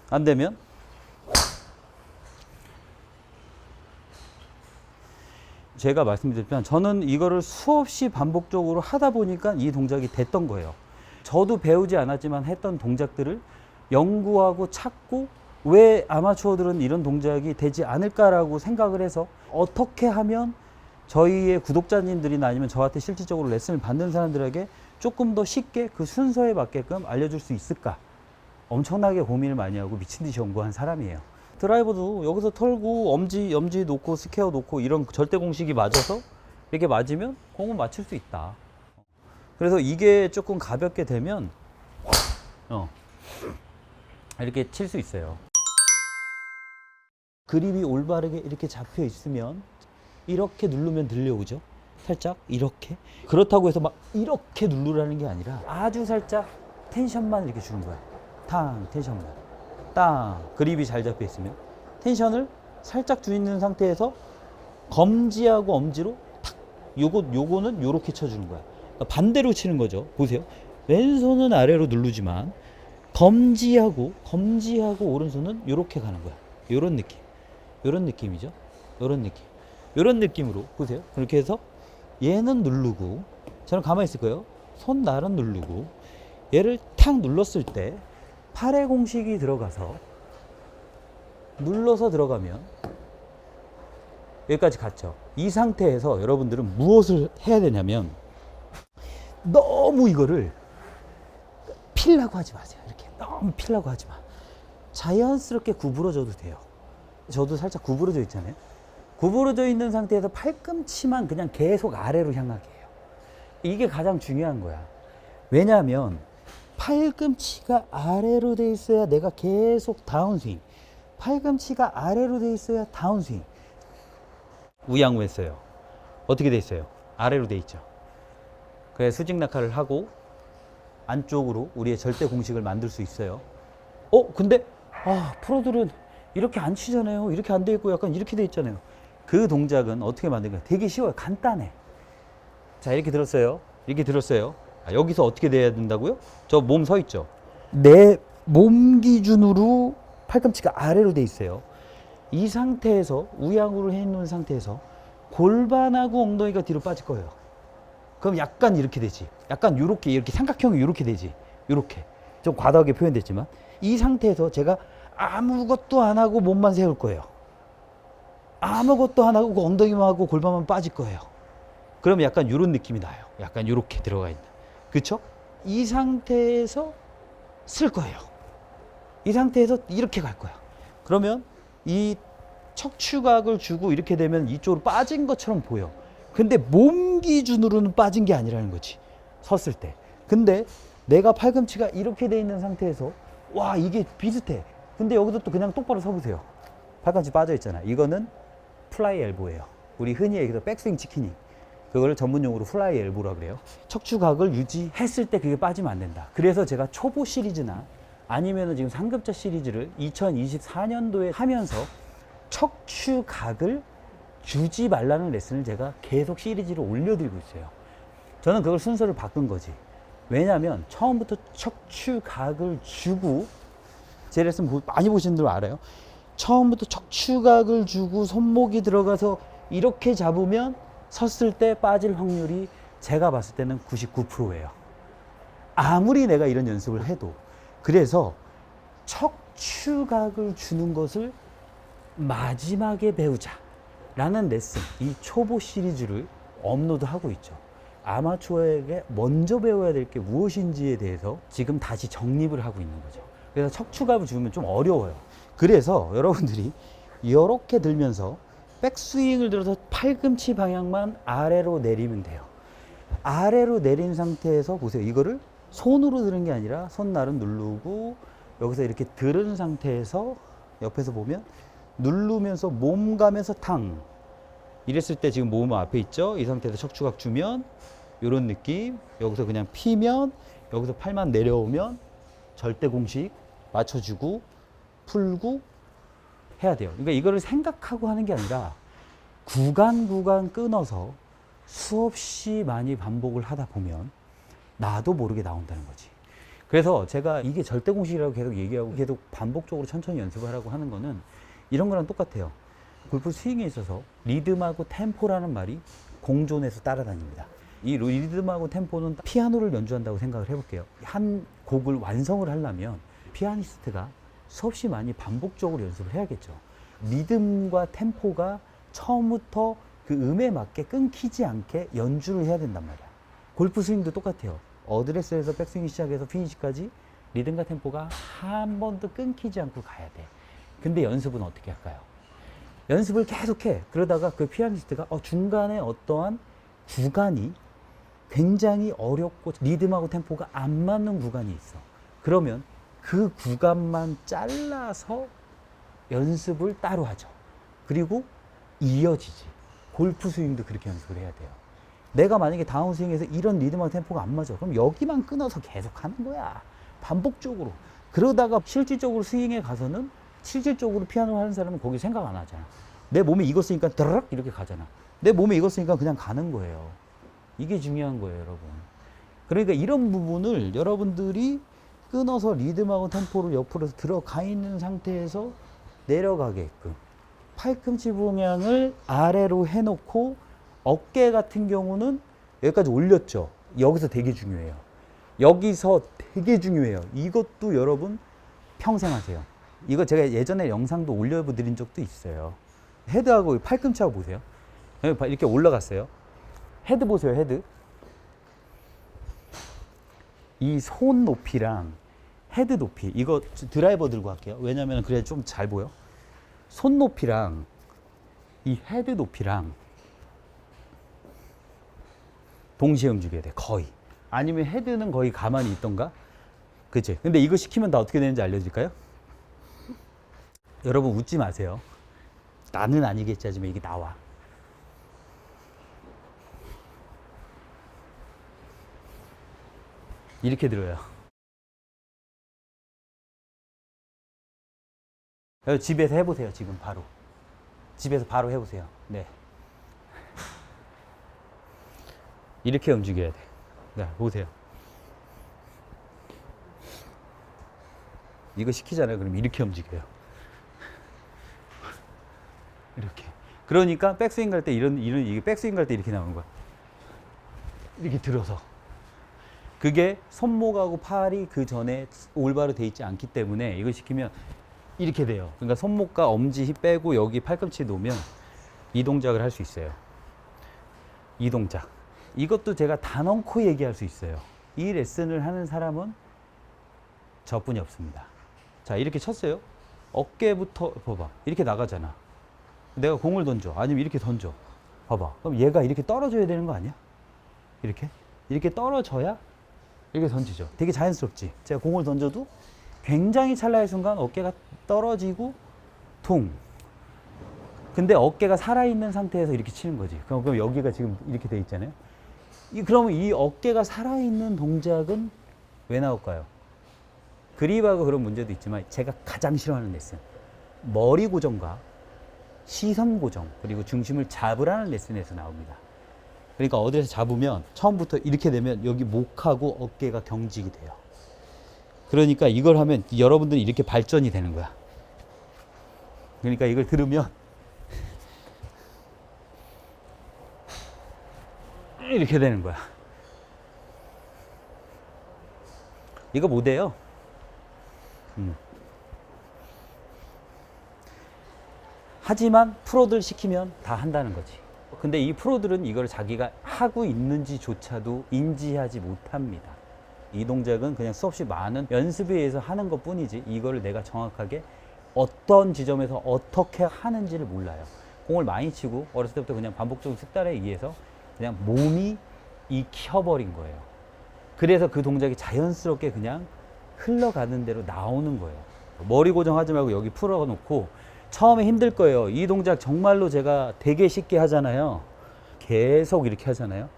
Speaker 1: 안 되면 제가 말씀드렸지만 저는 이거를 수없이 반복적으로 하다 보니까 이 동작이 됐던 거예요. 저도 배우지 않았지만 했던 동작들을 연구하고 찾고, 왜 아마추어들은 이런 동작이 되지 않을까라고 생각을 해서 어떻게 하면 저희의 구독자님들이나 아니면 저한테 실질적으로 레슨을 받는 사람들에게 조금 더 쉽게 그 순서에 맞게끔 알려줄 수 있을까, 엄청나게 고민을 많이 하고 미친 듯이 연구한 사람이에요. 드라이버도 여기서 털고 엄지 놓고 스퀘어 놓고 이런 절대 공식이 맞아서 이렇게 맞으면 공은 맞출 수 있다. 그래서 이게 조금 가볍게 되면 이렇게 칠 수 있어요. 그립이 올바르게 이렇게 잡혀 있으면 이렇게 누르면 들려오죠. 살짝 이렇게. 그렇다고 해서 막 이렇게 누르라는 게 아니라 아주 살짝 텐션만 이렇게 주는 거야. 탕, 텐션만. 땅. 그립이 잘 잡혀 있으면 텐션을 살짝 주는 상태에서 검지하고 엄지로 탁. 요거는 요렇게 쳐주는 거야. 그러니까 반대로 치는 거죠. 보세요. 왼손은 아래로 누르지만 검지하고 오른손은 요렇게 가는 거야. 요런 느낌. 요런 느낌이죠. 요런 느낌으로 보세요. 그렇게 해서 얘는 누르고, 저는 가만히 있을 거예요. 손 날은 누르고, 얘를 탁 눌렀을 때 팔의 공식이 들어가서 눌러서 들어가면 여기까지 갔죠. 이 상태에서 여러분들은 무엇을 해야 되냐면, 너무 이거를 필라고 하지 마세요. 이렇게 너무 필라고 하지 마. 자연스럽게 구부러져도 돼요. 저도 살짝 구부러져 있잖아요. 구부러져 있는 상태에서 팔꿈치만 그냥 계속 아래로 향하게 해요. 이게 가장 중요한 거야. 왜냐하면 팔꿈치가 아래로 돼 있어야 내가 계속 다운스윙. 팔꿈치가 아래로 돼 있어야 다운스윙. 우양우 했어요. 어떻게 돼 있어요? 아래로 돼 있죠. 그래서 수직 낙하를 하고 안쪽으로 우리의 절대 공식을 만들 수 있어요. 근데 프로들은 이렇게 안 치잖아요. 이렇게 안 돼 있고 약간 이렇게 돼 있잖아요. 그 동작은 어떻게 만드는 거야? 되게 쉬워요. 간단해. 자, 이렇게 들었어요. 여기서 어떻게 돼야 된다고요? 저 몸 서 있죠. 내 몸 기준으로 팔꿈치가 아래로 돼 있어요. 이 상태에서 우양우를 해 놓은 상태에서 골반하고 엉덩이가 뒤로 빠질 거예요. 그럼 약간 이렇게 되지. 약간 요렇게 이렇게 삼각형이 요렇게 되지. 요렇게. 좀 과다하게 표현됐지만 이 상태에서 제가 아무것도 안 하고 몸만 세울 거예요. 아무것도 안 하고 엉덩이만 하고 골반만 빠질 거예요. 그럼 약간 요런 느낌이 나요. 약간 요렇게 들어가 있는. 그쵸? 이 상태에서 쓸 거예요. 이 상태에서 이렇게 갈 거야. 그러면 이 척추각을 주고 이렇게 되면 이쪽으로 빠진 것처럼 보여. 근데 몸 기준으로는 빠진 게 아니라는 거지. 섰을 때. 근데 내가 팔꿈치가 이렇게 돼 있는 상태에서 와 이게 비슷해. 근데 여기서 또 그냥 똑바로 서보세요. 팔꿈치 빠져 있잖아. 이거는 플라이 엘보예요. 우리 흔히 얘기해서 백스윙 치키니. 그걸 전문용어로 플라이 엘보라 그래요. 척추각을 유지했을 때 그게 빠지면 안 된다. 그래서 제가 초보 시리즈나 아니면은 지금 상급자 시리즈를 2024년도에 하면서 척추각을 주지 말라는 레슨을 제가 계속 시리즈로 올려드리고 있어요. 저는 그걸 순서를 바꾼 거지. 왜냐하면 처음부터 척추각을 주고 제 레슨 많이 보신 분들 알아요. 처음부터 척추각을 주고 손목이 들어가서 이렇게 잡으면 섰을 때 빠질 확률이 제가 봤을 때는 99%예요. 아무리 내가 이런 연습을 해도. 그래서 척추각을 주는 것을 마지막에 배우자 라는 레슨, 이 초보 시리즈를 업로드하고 있죠. 아마추어에게 먼저 배워야 될 게 무엇인지에 대해서 지금 다시 정립을 하고 있는 거죠. 그래서 척추각을 주면 좀 어려워요. 그래서 여러분들이 이렇게 들면서 백스윙을 들어서 팔꿈치 방향만 아래로 내리면 돼요. 아래로 내린 상태에서 보세요. 이거를 손으로 드는 게 아니라 손날은 누르고 여기서 이렇게 들은 상태에서 옆에서 보면 누르면서 몸 가면서 탕. 이랬을 때 지금 몸 앞에 있죠. 이 상태에서 척추각 주면 이런 느낌. 여기서 그냥 피면 여기서 팔만 내려오면 절대 공식 맞춰주고 풀고 해야 돼요. 그러니까 이거를 생각하고 하는 게 아니라 구간 끊어서 수없이 많이 반복을 하다 보면 나도 모르게 나온다는 거지. 그래서 제가 이게 절대 공식이라고 계속 얘기하고 계속 반복적으로 천천히 연습을 하라고 하는 거는 이런 거랑 똑같아요. 골프 스윙에 있어서 리듬하고 템포라는 말이 공존해서 따라다닙니다. 이 리듬하고 템포는 피아노를 연주한다고 생각을 해볼게요. 한 곡을 완성을 하려면 피아니스트가 수없이 많이 반복적으로 연습을 해야겠죠. 리듬과 템포가 처음부터 그 음에 맞게 끊기지 않게 연주를 해야 된단 말이야. 골프 스윙도 똑같아요. 어드레스에서 백스윙 시작해서 피니시까지 리듬과 템포가 한 번도 끊기지 않고 가야 돼. 근데 연습은 어떻게 할까요? 연습을 계속해. 그러다가 그 피아니스트가 중간에 어떠한 구간이 굉장히 어렵고 리듬하고 템포가 안 맞는 구간이 있어. 그러면 그 구간만 잘라서 연습을 따로 하죠. 그리고 이어지지. 골프 스윙도 그렇게 연습을 해야 돼요. 내가 만약에 다운스윙에서 이런 리듬하고 템포가 안 맞아. 그럼 여기만 끊어서 계속 하는 거야. 반복적으로. 그러다가 실질적으로 스윙에 가서는 실질적으로 피아노 하는 사람은 거기 생각 안 하잖아. 내 몸에 이거 쓰니까 드르륵 이렇게 가잖아. 내 몸에 이거 쓰니까 그냥 가는 거예요. 이게 중요한 거예요, 여러분. 그러니까 이런 부분을 여러분들이 끊어서 리듬하고 템포를 옆으로 들어가 있는 상태에서 내려가게끔 팔꿈치 방향을 아래로 해놓고 어깨 같은 경우는 여기까지 올렸죠. 여기서 되게 중요해요. 여기서 되게 중요해요. 이것도 여러분 평생 하세요. 이거 제가 예전에 영상도 올려드린 적도 있어요. 헤드하고 팔꿈치하고 보세요. 이렇게 올라갔어요. 헤드 보세요, 헤드. 이 손 높이랑 헤드 높이, 이거 드라이버 들고 할게요. 왜냐면 그래야 좀 잘 보여. 손 높이랑 이 헤드 높이랑 동시에 움직여야 돼, 거의. 아니면 헤드는 거의 가만히 있던가? 그치? 근데 이거 시키면 다 어떻게 되는지 알려줄까요? 여러분 웃지 마세요. 나는 아니겠지 하지만 이게 나와. 이렇게 들어요. 집에서 해보세요. 지금 바로. 집에서 바로 해보세요. 네. 이렇게 움직여야 돼. 네, 보세요. 이거 시키잖아요. 그럼 이렇게 움직여요. 이렇게. 그러니까 백스윙 갈 때 이게 백스윙 갈 때 이렇게 나오는 거야. 이렇게 들어서. 그게 손목하고 팔이 그 전에 올바로 돼 있지 않기 때문에 이걸 시키면 이렇게 돼요. 그러니까 손목과 엄지 힘 빼고 여기 팔꿈치 놓으면 이 동작을 할 수 있어요. 이 동작. 이것도 제가 단언코 얘기할 수 있어요. 이 레슨을 하는 사람은 저뿐이 없습니다. 자, 이렇게 쳤어요. 어깨부터 봐봐. 이렇게 나가잖아. 내가 공을 던져. 아니면 이렇게 던져. 봐봐. 그럼 얘가 이렇게 떨어져야 되는 거 아니야? 이렇게? 이렇게 떨어져야 이렇게 던지죠. 되게 자연스럽지. 제가 공을 던져도 굉장히 찰나의 순간 어깨가 떨어지고 통. 근데 어깨가 살아있는 상태에서 이렇게 치는 거지. 그럼 여기가 지금 이렇게 돼 있잖아요. 그러면 이 어깨가 살아있는 동작은 왜 나올까요? 그립하고 그런 문제도 있지만 제가 가장 싫어하는 레슨. 머리 고정과 시선 고정 그리고 중심을 잡으라는 레슨에서 나옵니다. 그러니까 어디에서 잡으면 처음부터 이렇게 되면 여기 목하고 어깨가 경직이 돼요. 그러니까 이걸 하면 여러분들이 이렇게 발전이 되는 거야. 그러니까 이걸 들으면 이렇게 되는 거야. 이거 못해요. 하지만 프로들 시키면 다 한다는 거지. 근데 이 프로들은 이걸 자기가 하고 있는지조차도 인지하지 못합니다. 이 동작은 그냥 수없이 많은 연습에 의해서 하는 것 뿐이지 이거를 내가 정확하게 어떤 지점에서 어떻게 하는지를 몰라요. 공을 많이 치고 어렸을 때부터 그냥 반복적인 습관에 의해서 그냥 몸이 익혀버린 거예요. 그래서 그 동작이 자연스럽게 그냥 흘러가는 대로 나오는 거예요. 머리 고정하지 말고 여기 풀어놓고 처음에 힘들 거예요. 이 동작 정말로 제가 되게 쉽게 하잖아요. 계속 이렇게 하잖아요.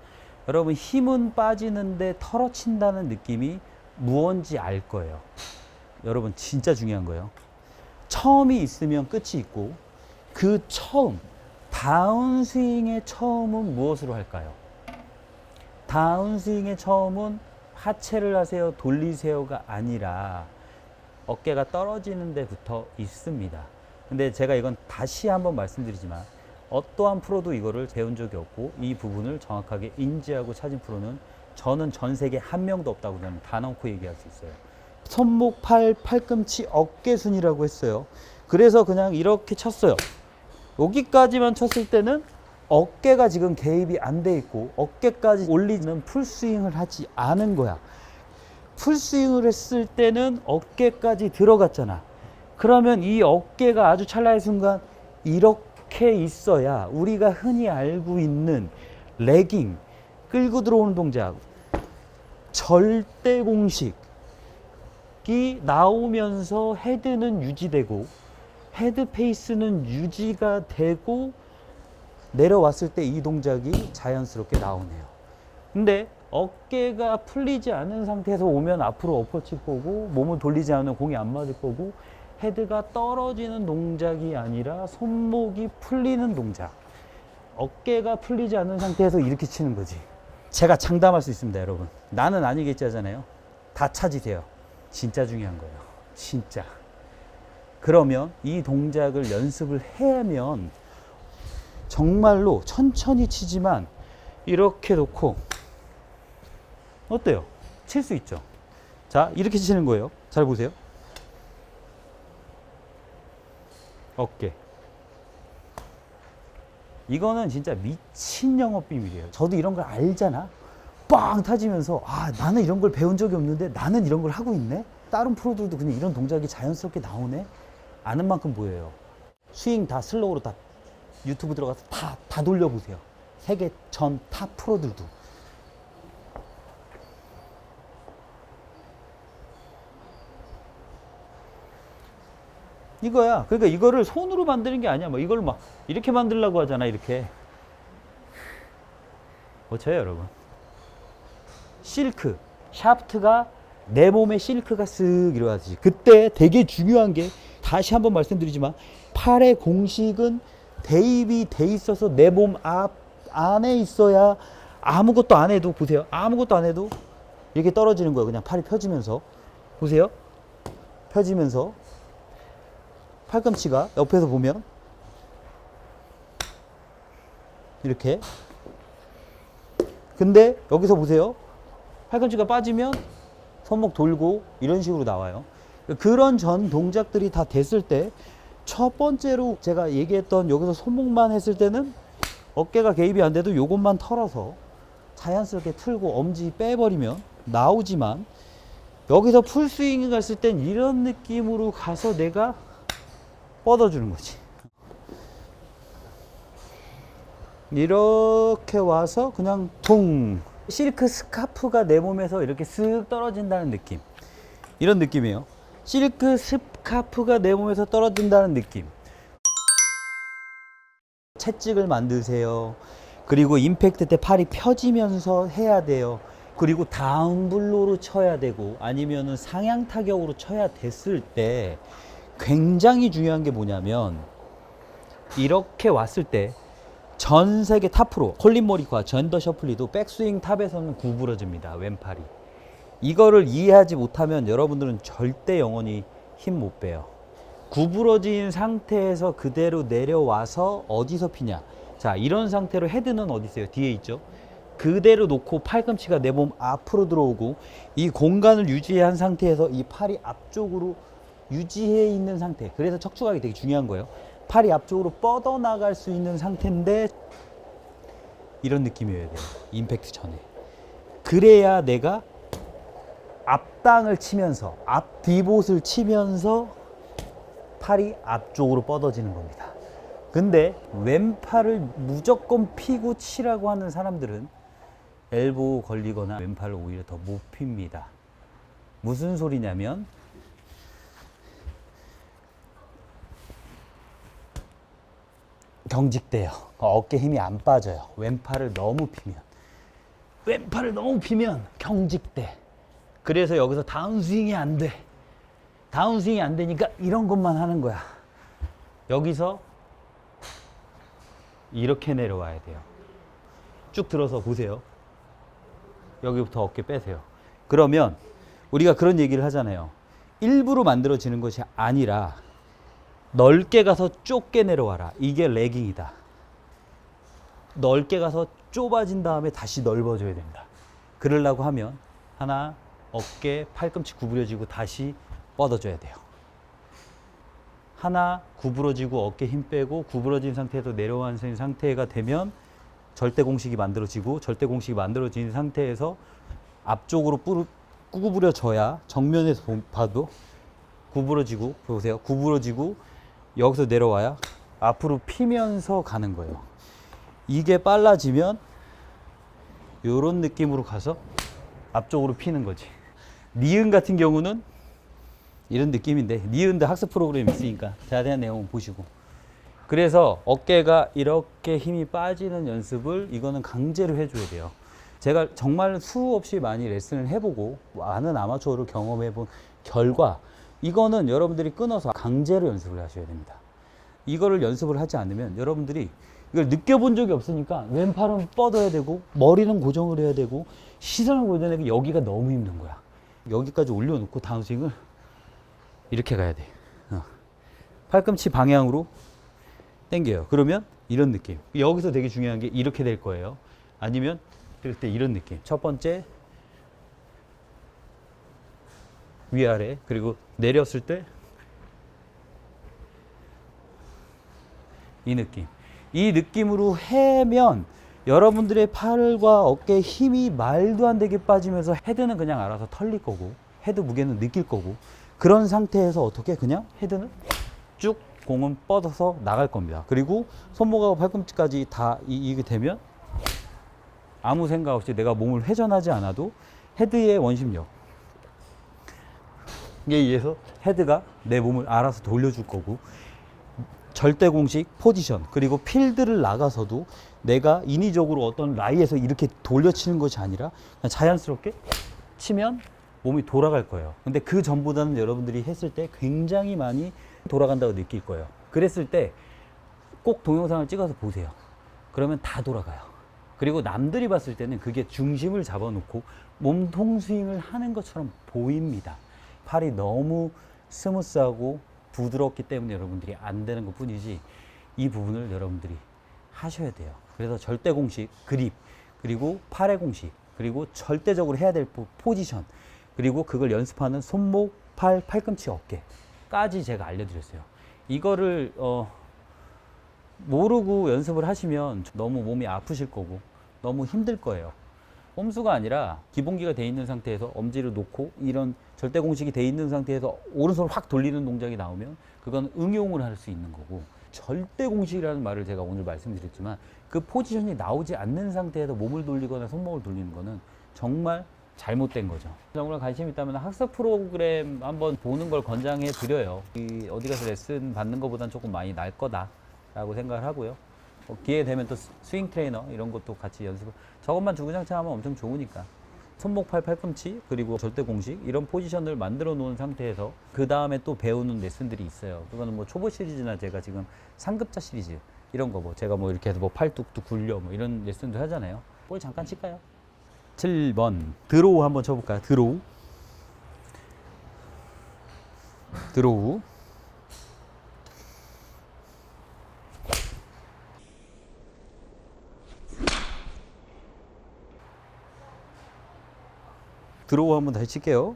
Speaker 1: 여러분 힘은 빠지는데 털어친다는 느낌이 무언지 알 거예요. 여러분 진짜 중요한 거예요. 처음이 있으면 끝이 있고 그 처음 다운스윙의 처음은 무엇으로 할까요? 다운스윙의 처음은 하체를 하세요 돌리세요가 아니라 어깨가 떨어지는 데부터 있습니다. 근데 제가 이건 다시 한번 말씀드리지만 어떠한 프로도 이거를 배운 적이 없고 이 부분을 정확하게 인지하고 찾은 프로는 저는 전 세계 한 명도 없다고 저는 단언코 얘기할 수 있어요. 손목, 팔, 팔꿈치, 어깨순이라고 했어요. 그래서 그냥 이렇게 쳤어요. 여기까지만 쳤을 때는 어깨가 지금 개입이 안 돼 있고 어깨까지 올리는 풀스윙을 하지 않은 거야. 풀스윙을 했을 때는 어깨까지 들어갔잖아. 그러면 이 어깨가 아주 찰나의 순간 이렇게 있어야 우리가 흔히 알고 있는 레깅, 끌고 들어오는 동작, 절대 공식이 나오면서 헤드는 유지되고 헤드 페이스는 유지가 되고 내려왔을 때 이 동작이 자연스럽게 나오네요. 근데 어깨가 풀리지 않은 상태에서 오면 앞으로 엎어칠 거고 몸을 돌리지 않으면 공이 안 맞을 거고 헤드가 떨어지는 동작이 아니라 손목이 풀리는 동작. 어깨가 풀리지 않는 상태에서 이렇게 치는 거지. 제가 장담할 수 있습니다, 여러분. 나는 아니겠지 하잖아요. 다 찾으세요. 진짜 중요한 거예요. 진짜. 그러면 이 동작을 연습을 하면 정말로 천천히 치지만 이렇게 놓고 어때요? 칠 수 있죠. 자, 이렇게 치는 거예요. 잘 보세요. 어깨. 이거는 진짜 미친 영업 비밀이에요. 저도 이런 걸 알잖아. 빵 터지면서 아, 나는 이런 걸 배운 적이 없는데 나는 이런 걸 하고 있네. 다른 프로들도 그냥 이런 동작이 자연스럽게 나오네. 아는 만큼 보여요. 스윙 다 슬로우로 다 유튜브 들어가서 다 돌려보세요. 세계 전 탑 프로들도. 이거야. 그러니까 이거를 손으로 만드는 게 아니야. 뭐 이걸 막 이렇게 만들려고 하잖아. 이렇게. 고쳐요, 여러분. 실크, 샤프트가 내 몸에 실크가 쓱 일어나지. 그때 되게 중요한 게 다시 한번 말씀드리지만 팔의 공식은 대입이 돼 있어서 내 몸 안에 있어야 아무것도 안 해도 보세요. 아무것도 안 해도 이렇게 떨어지는 거예요. 그냥 팔이 펴지면서. 보세요. 펴지면서 팔꿈치가 옆에서 보면 이렇게. 근데 여기서 보세요. 팔꿈치가 빠지면 손목 돌고 이런 식으로 나와요. 그런 전 동작들이 다 됐을 때 첫 번째로 제가 얘기했던 여기서 손목만 했을 때는 어깨가 개입이 안 돼도 요것만 털어서 자연스럽게 틀고 엄지 빼버리면 나오지만, 여기서 풀스윙을 갔을 땐 이런 느낌으로 가서 내가 뻗어주는 거지. 이렇게 와서 그냥 퉁, 실크 스카프가 내 몸에서 이렇게 쓱 떨어진다는 느낌, 이런 느낌이에요. 실크 스카프가 내 몸에서 떨어진다는 느낌. 채찍을 만드세요. 그리고 임팩트 때 팔이 펴지면서 해야 돼요. 그리고 다운블로로 쳐야 되고 아니면은 상향 타격으로 쳐야 됐을 때 굉장히 중요한 게 뭐냐면, 이렇게 왔을 때 전 세계 탑프로 콜린 모리카, 전더 셔플리도 백스윙 탑에서는 구부러집니다. 왼팔이. 이거를 이해하지 못하면 여러분들은 절대 영원히 힘 못 빼요. 구부러진 상태에서 그대로 내려와서 어디서 피냐. 자, 이런 상태로 헤드는 어디 있어요? 뒤에 있죠. 그대로 놓고 팔꿈치가 내 몸 앞으로 들어오고 이 공간을 유지한 상태에서 이 팔이 앞쪽으로 유지해 있는 상태. 그래서 척추각이 되게 중요한 거예요. 팔이 앞쪽으로 뻗어나갈 수 있는 상태인데 이런 느낌이어야 돼요. 임팩트 전에. 그래야 내가 앞땅을 치면서 앞 디봇을 치면서 팔이 앞쪽으로 뻗어지는 겁니다. 근데 왼팔을 무조건 피고 치라고 하는 사람들은 엘보 걸리거나 왼팔을 오히려 더 못 핍니다. 무슨 소리냐면, 경직돼요. 어깨 힘이 안 빠져요. 왼팔을 너무 피면 경직돼. 그래서 여기서 다운스윙이 안 돼. 다운스윙이 안 되니까 이런 것만 하는 거야. 여기서 이렇게 내려와야 돼요. 쭉 들어서 보세요. 여기부터 어깨 빼세요. 그러면 우리가 그런 얘기를 하잖아요. 일부러 만들어지는 것이 아니라 넓게 가서 좁게 내려와라. 이게 레깅이다. 넓게 가서 좁아진 다음에 다시 넓어져야 된다. 그러려고 하면 하나, 어깨, 팔꿈치 구부려지고 다시 뻗어줘야 돼요. 하나, 구부러지고 어깨 힘 빼고 구부러진 상태에서 내려앉은 상태가 되면 절대 공식이 만들어지고, 절대 공식이 만들어진 상태에서 앞쪽으로 구부려져야 정면에서 봐도 구부러지고, 보세요. 구부러지고 여기서 내려와야 앞으로 피면서 가는 거예요. 이게 빨라지면 이런 느낌으로 가서 앞쪽으로 피는 거지. 니은 같은 경우는 이런 느낌인데, 니은도 학습 프로그램이 있으니까 자세한 내용은 보시고. 그래서 어깨가 이렇게 힘이 빠지는 연습을 이거는 강제로 해줘야 돼요. 제가 정말 수없이 많이 레슨을 해보고 많은 아마추어를 경험해본 결과, 이거는 여러분들이 끊어서 강제로 연습을 하셔야 됩니다. 이거를 연습을 하지 않으면 여러분들이 이걸 느껴본 적이 없으니까 왼팔은 뻗어야 되고 머리는 고정을 해야 되고 시선을 고정해야 되고, 여기가 너무 힘든 거야. 여기까지 올려놓고 다운스윙을 이렇게 가야 돼. 팔꿈치 방향으로 당겨요. 그러면 이런 느낌. 여기서 되게 중요한 게 이렇게 될 거예요. 아니면 이럴 때 이런 느낌. 첫 번째 위아래, 그리고 내렸을 때 이 느낌. 이 느낌으로 해면 여러분들의 팔과 어깨에 힘이 말도 안 되게 빠지면서 헤드는 그냥 알아서 털릴 거고, 헤드 무게는 느낄 거고, 그런 상태에서 어떻게 그냥 헤드는 쭉 공은 뻗어서 나갈 겁니다. 그리고 손목하고 팔꿈치까지 다 이게 되면 아무 생각 없이 내가 몸을 회전하지 않아도 헤드의 원심력에 의해서 헤드가 내 몸을 알아서 돌려줄 거고, 절대 공식 포지션, 그리고 필드를 나가서도 내가 인위적으로 어떤 라이에서 이렇게 돌려치는 것이 아니라 그냥 자연스럽게 치면 몸이 돌아갈 거예요. 근데 그 전보다는 여러분들이 했을 때 굉장히 많이 돌아간다고 느낄 거예요. 그랬을 때 꼭 동영상을 찍어서 보세요. 그러면 다 돌아가요. 그리고 남들이 봤을 때는 그게 중심을 잡아놓고 몸통 스윙을 하는 것처럼 보입니다. 팔이 너무 스무스하고 부드럽기 때문에 여러분들이 안 되는 것 뿐이지, 이 부분을 여러분들이 하셔야 돼요. 그래서 절대 공식, 그립, 그리고 팔의 공식, 그리고 절대적으로 해야 될 포지션, 그리고 그걸 연습하는 손목, 팔, 팔꿈치, 어깨까지 제가 알려드렸어요. 이거를 모르고 연습을 하시면 너무 몸이 아프실 거고 너무 힘들 거예요. 꼼수가 아니라 기본기가 돼 있는 상태에서 엄지를 놓고 이런 절대 공식이 돼 있는 상태에서 오른손을 확 돌리는 동작이 나오면 그건 응용을 할 수 있는 거고, 절대 공식이라는 말을 제가 오늘 말씀드렸지만 그 포지션이 나오지 않는 상태에서 몸을 돌리거나 손목을 돌리는 거는 정말 잘못된 거죠. 정말 관심 있다면 학습 프로그램 한번 보는 걸 권장해 드려요. 어디 가서 레슨 받는 것보다는 조금 많이 나을 거다라고 생각을 하고요. 기회 되면 또 스윙 트레이너 이런 것도 같이 연습을, 저것만 주구장창하면 엄청 좋으니까 손목, 팔, 팔꿈치, 그리고 절대 공식 이런 포지션을 만들어 놓은 상태에서 그 다음에 또 배우는 레슨들이 있어요. 그거는 뭐 초보 시리즈나 제가 지금 상급자 시리즈 이런 거, 뭐 제가 뭐 이렇게 해서 뭐 팔 뚝뚝 굴려 뭐 이런 레슨도 하잖아요. 볼 잠깐 칠까요? 7번 드로우 한번 쳐볼까요? 드로우, 드로우, 드로우 한번 다시 칠게요.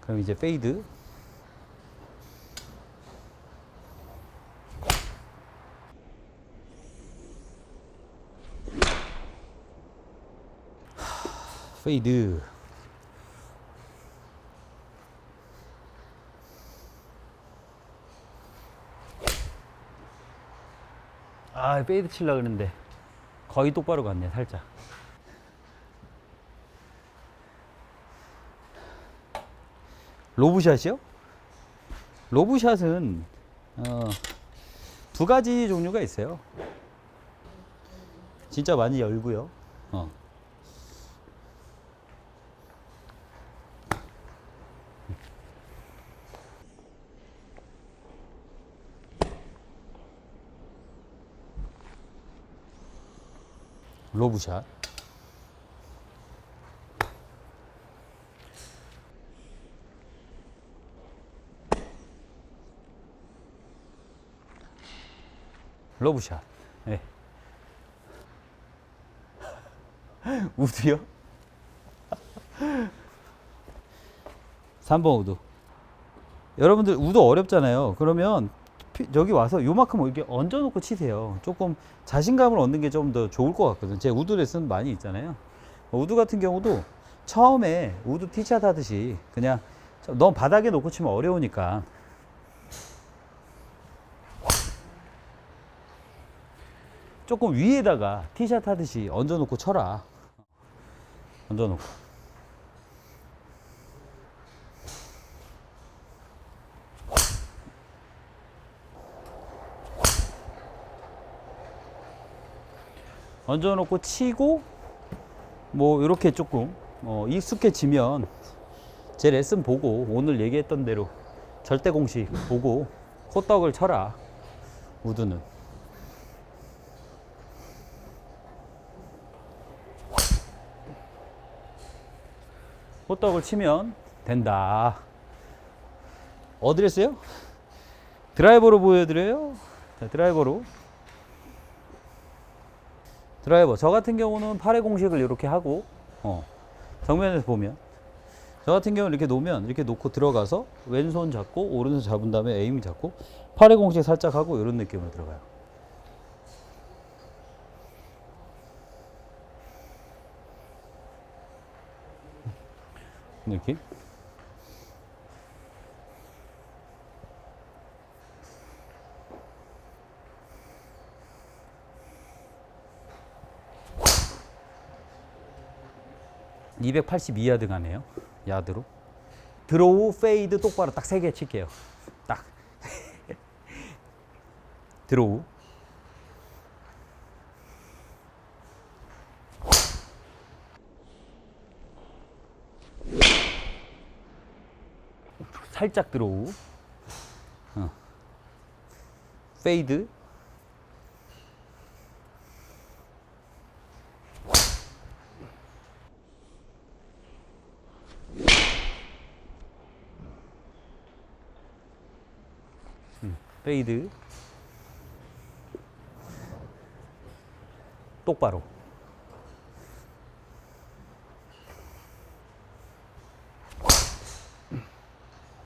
Speaker 1: 그럼 이제 페이드. 페이드. 아, 페이드 칠라 그랬는데 거의 똑바로 갔네, 살짝. 로브샷이요? 로브샷은 두 가지 종류가 있어요. 진짜 많이 열고요. 로브샷. 로브샷. 네. 우드요? 3번 우드. 여러분들 우드 어렵잖아요. 그러면 여기 와서 요만큼 이렇게 얹어놓고 치세요. 조금 자신감을 얻는 게 좀 더 좋을 것 같거든. 제 우드 레슨 많이 있잖아요. 우드 같은 경우도 처음에 우드 티샷 하듯이 그냥 너무 바닥에 놓고 치면 어려우니까 조금 위에다가 티샷 하듯이 얹어놓고 쳐라. 얹어놓고. 얹어놓고 치고 뭐 이렇게 조금 익숙해지면 제 레슨 보고 오늘 얘기했던 대로 절대 공식 보고 호떡을 쳐라. 우드는 호떡을 치면 된다. 어드레스요? 드라이버로 보여드려요. 자, 드라이버로. 드라이버. 저 같은 경우는 팔의 공식을 이렇게 하고, 정면에서 보면. 저 같은 경우는 이렇게 놓으면, 이렇게 놓고 들어가서 왼손 잡고, 오른손 잡은 다음에 에임 잡고, 팔의 공식 살짝 하고, 이런 느낌으로 들어가요. 느낌? (282야드) 가네요. 야드로. 드로우, 페이드 똑바로 딱 3개 칠게요. 딱. 드로우. 살짝 드로우. 페이드. 페이드. 똑바로.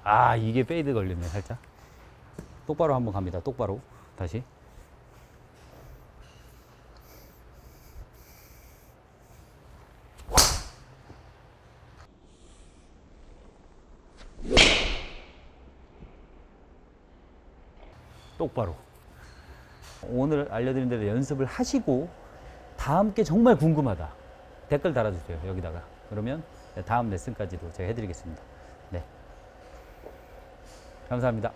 Speaker 1: 아, 이게 페이드 걸렸네, 살짝. 똑바로 한번 갑니다. 똑바로. 다시. 똑바로. 오늘 알려드린 대로 연습을 하시고 다음 게 정말 궁금하다. 댓글 달아주세요. 여기다가. 그러면 다음 레슨까지도 제가 해드리겠습니다. 네. 감사합니다.